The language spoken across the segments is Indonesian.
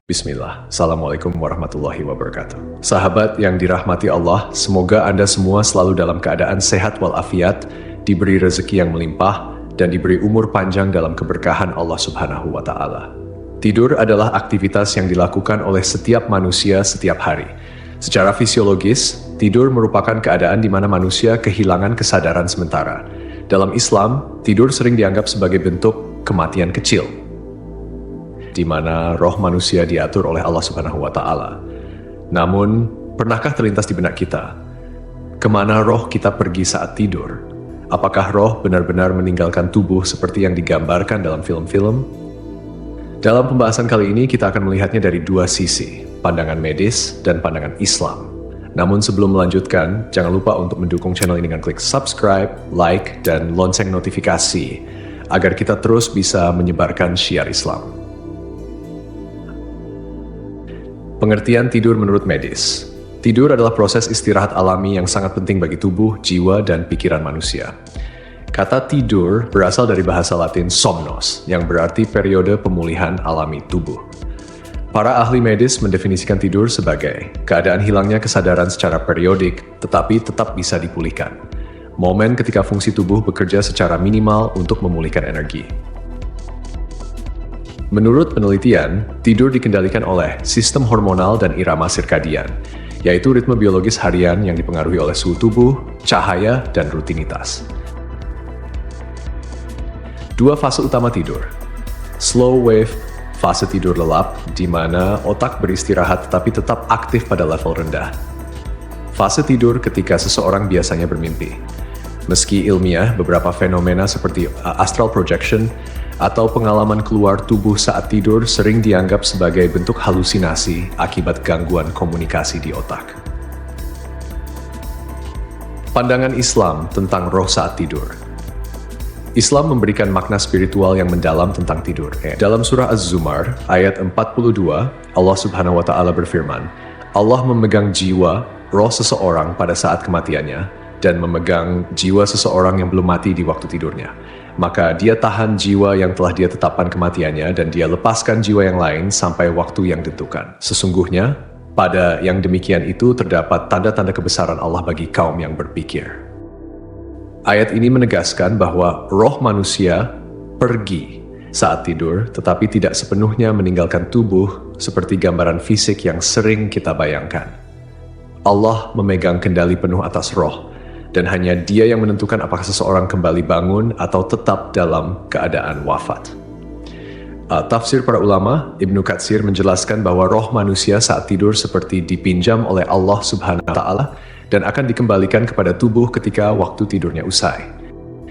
Bismillah, Assalamualaikum warahmatullahi wabarakatuh. Sahabat yang dirahmati Allah, semoga Anda semua selalu dalam keadaan sehat walafiat, diberi rezeki yang melimpah, dan diberi umur panjang dalam keberkahan Allah Subhanahu wa Ta'ala. Tidur adalah aktivitas yang dilakukan oleh setiap manusia setiap hari. Secara fisiologis, tidur merupakan keadaan di mana manusia kehilangan kesadaran sementara. Dalam Islam, tidur sering dianggap sebagai bentuk kematian kecil, di mana roh manusia diatur oleh Allah Subhanahu wa Ta'ala. Namun, pernahkah terlintas di benak kita, kemana roh kita pergi saat tidur? Apakah roh benar-benar meninggalkan tubuh seperti yang digambarkan dalam film-film? Dalam pembahasan kali ini, kita akan melihatnya dari dua sisi, pandangan medis dan pandangan Islam. Namun sebelum melanjutkan, jangan lupa untuk mendukung channel ini dengan klik subscribe, like, dan lonceng notifikasi, agar kita terus bisa menyebarkan syiar Islam. Pengertian tidur menurut medis. Tidur adalah proses istirahat alami yang sangat penting bagi tubuh, jiwa, dan pikiran manusia. Kata tidur berasal dari bahasa Latin somnos, yang berarti periode pemulihan alami tubuh. Para ahli medis mendefinisikan tidur sebagai keadaan hilangnya kesadaran secara periodik, tetapi tetap bisa dipulihkan. Momen ketika fungsi tubuh bekerja secara minimal untuk memulihkan energi. Menurut penelitian, tidur dikendalikan oleh sistem hormonal dan irama sirkadian, yaitu ritme biologis harian yang dipengaruhi oleh suhu tubuh, cahaya, dan rutinitas. Dua fase utama tidur. Slow wave, fase tidur lelap, di mana otak beristirahat tetapi tetap aktif pada level rendah. Fase tidur ketika seseorang biasanya bermimpi. Meski ilmiah, beberapa fenomena seperti astral projection atau pengalaman keluar tubuh saat tidur sering dianggap sebagai bentuk halusinasi akibat gangguan komunikasi di otak. Pandangan Islam tentang roh saat tidur. Islam memberikan makna spiritual yang mendalam tentang tidur. Dalam surah Az-Zumar, ayat 42, Allah Subhanahu wa Ta'ala berfirman, Allah memegang jiwa, roh seseorang pada saat kematiannya, dan memegang jiwa seseorang yang belum mati di waktu tidurnya. Maka dia tahan jiwa yang telah dia tetapkan kematiannya dan dia lepaskan jiwa yang lain sampai waktu yang ditentukan. Sesungguhnya, pada yang demikian itu terdapat tanda-tanda kebesaran Allah bagi kaum yang berpikir. Ayat ini menegaskan bahwa roh manusia pergi saat tidur, tetapi tidak sepenuhnya meninggalkan tubuh seperti gambaran fisik yang sering kita bayangkan. Allah memegang kendali penuh atas roh, dan hanya Dia yang menentukan apakah seseorang kembali bangun atau tetap dalam keadaan wafat. Tafsir para ulama, Ibnu Katsir menjelaskan bahwa roh manusia saat tidur seperti dipinjam oleh Allah Subhanahu wa Ta'ala dan akan dikembalikan kepada tubuh ketika waktu tidurnya usai.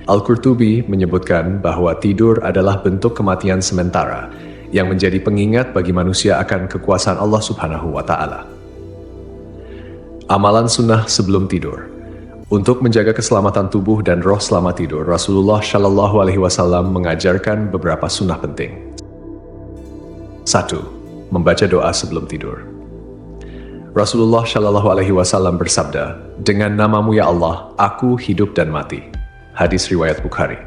Al-Qurtubi menyebutkan bahwa tidur adalah bentuk kematian sementara yang menjadi pengingat bagi manusia akan kekuasaan Allah Subhanahu wa Ta'ala. Amalan sunnah sebelum tidur. Untuk menjaga keselamatan tubuh dan roh selama tidur, Rasulullah Shallallahu Alaihi Wasallam mengajarkan beberapa sunnah penting. 1. Membaca doa sebelum tidur. Rasulullah Shallallahu Alaihi Wasallam bersabda, dengan namamu ya Allah, aku hidup dan mati. Hadis riwayat Bukhari.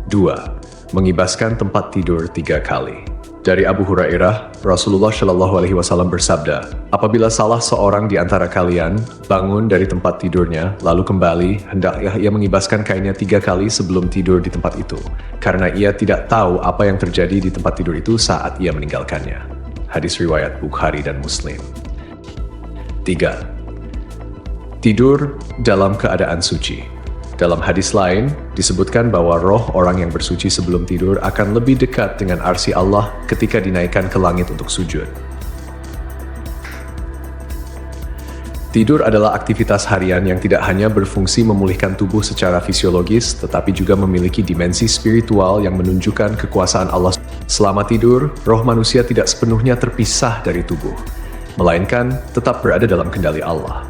2. Mengibaskan tempat tidur 3 kali. Dari Abu Hurairah, Rasulullah Shallallahu Alaihi Wasallam bersabda, apabila salah seorang di antara kalian bangun dari tempat tidurnya, lalu kembali, hendaklah ia mengibaskan kainnya 3 kali sebelum tidur di tempat itu, karena ia tidak tahu apa yang terjadi di tempat tidur itu saat ia meninggalkannya. Hadis riwayat Bukhari dan Muslim. 3. Tidur dalam keadaan suci. Dalam hadis lain, disebutkan bahwa roh orang yang bersuci sebelum tidur akan lebih dekat dengan arsy Allah ketika dinaikkan ke langit untuk sujud. Tidur adalah aktivitas harian yang tidak hanya berfungsi memulihkan tubuh secara fisiologis, tetapi juga memiliki dimensi spiritual yang menunjukkan kekuasaan Allah. Selama tidur, roh manusia tidak sepenuhnya terpisah dari tubuh, melainkan tetap berada dalam kendali Allah.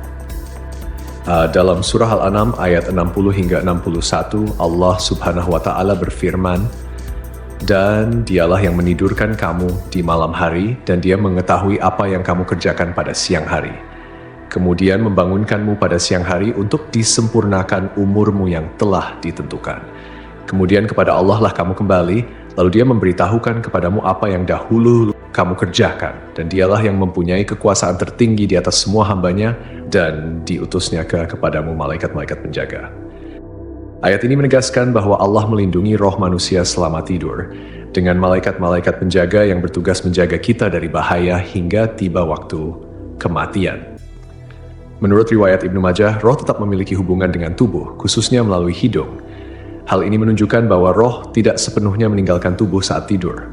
Dalam surah Al-An'am ayat 60 hingga 61, Allah Subhanahu wa Ta'ala berfirman, dan dialah yang menidurkan kamu di malam hari, dan dia mengetahui apa yang kamu kerjakan pada siang hari. Kemudian membangunkanmu pada siang hari untuk disempurnakan umurmu yang telah ditentukan. Kemudian kepada Allah lah kamu kembali, lalu dia memberitahukan kepadamu apa yang dahulu kamu kerjakan, dan dialah yang mempunyai kekuasaan tertinggi di atas semua hambanya, dan diutusnya kepadamu malaikat-malaikat penjaga. Ayat ini menegaskan bahwa Allah melindungi roh manusia selama tidur, dengan malaikat-malaikat penjaga yang bertugas menjaga kita dari bahaya hingga tiba waktu kematian. Menurut riwayat Ibnu Majah, roh tetap memiliki hubungan dengan tubuh, khususnya melalui hidung. Hal ini menunjukkan bahwa roh tidak sepenuhnya meninggalkan tubuh saat tidur.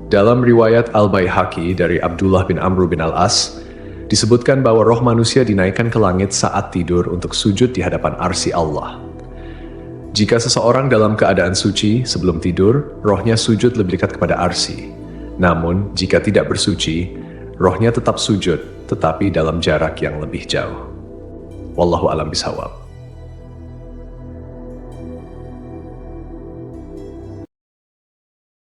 Dalam riwayat Al-Baihaqi dari Abdullah bin Amr bin Al-As, disebutkan bahwa roh manusia dinaikkan ke langit saat tidur untuk sujud di hadapan arsy Allah. Jika seseorang dalam keadaan suci sebelum tidur, rohnya sujud lebih dekat kepada arsy. Namun, jika tidak bersuci, rohnya tetap sujud, tetapi dalam jarak yang lebih jauh. Wallahu a'lam bishawab.